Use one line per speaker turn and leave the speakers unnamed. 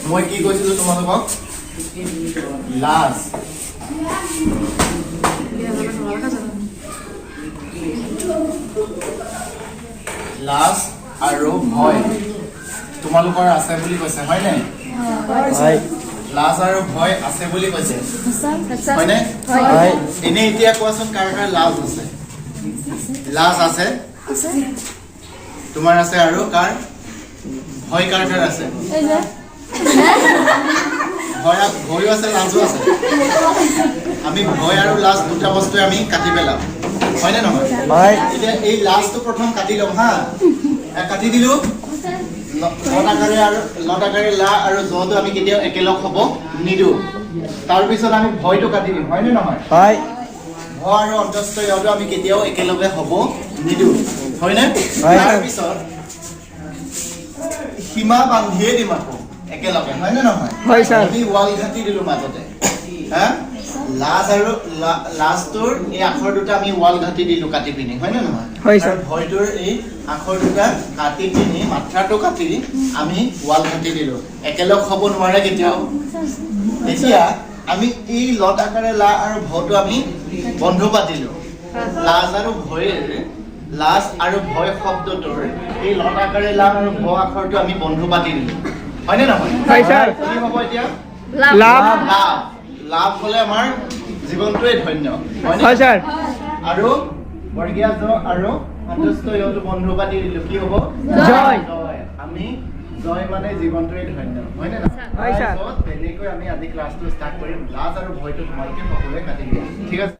মই কি কৈছিলো তোমালোকক লাজ লাজ আৰু ভয় তোমালোকৰ আছে বুলি কৈছে হয় নাই হয় লাজ আৰু ভয় আছে বুলি কৈছে হয় নাই হয় এনে এতিয়া কোৱাচোন কাৰ কাৰ লাজ আছে লাজ আছে তোমাৰ আছে আৰু কাৰ ভয় কাৰ কাৰ আছে ভয়ো আছে লাজো আছে আমি ভয় আৰু লাজ দুটা বস্তু আমি কাটি পেলাম হয় নে নহয় হয় এতিয়া এই লাজটো প্ৰথম কাটি লম হা কাটি দিলো লটাকাৰে লা আৰু জটো আমি কেতিয়াও একেলগ হ'ব নিদো তাৰ পিছত আমি ভয়টো কাটি দিম হয় নে নহয় হয় ভয় আৰু অন্তস্থ ইয়টো আমি কেতিয়াও একেলগে হ'ব নিদো হয় নে তাৰ পিছত সীমা বান্ধিয়ে দিম আকৌ একেলগে হয় নে নহয় হয় স্যাৰ আমি ওয়াল ঘাটি দিলো মাজতে হা লাজ আৰু লাজটোৰ এই আখৰ দুটা আমি ওয়াল ঘাটি দিলো কাটি পিনি হয় নে নহয় হয় স্যাৰ ভয়টোৰ এই আখৰ দুটা কাটি পিনি মাত্ৰাটো কাটি আমি ওয়াল ঘাটি দিলো একেলগ হ'ব নোৱাৰে কেতিয়াও এতিয়া আমি এই লট আকাৰে লা আৰু ভটো আমি বন্ধ পাতিলো লাজ আৰু ভয় শব্দটোৰ এই লট আকাৰে লা আৰু ভ আখৰটো আমি বন্ধ পাতি দিলো হয় নে নহয় হয় স্যাৰ কি হ'ব এতিয়া লাভ লাভ লাভ হলে আমাৰ জীৱনটোৱে ধন্য হয় স্যাৰ আৰু বৰ্গীয় জ আৰু অন্তস্থ ইয়টো বন্ধ পাতি দিলো কি হ'ব জয় জয় আমি জয় মানে জীৱনটোৱে ধন্য হয় নে নহয় হয় স্যাৰ তেনেকৈ আমি আজি ক্লাছটো ষ্টাৰ্ট কৰিম লাজ আৰু ভয়টো তোমালোকে সকলোৱে কাটি দিয়া ঠিক আছে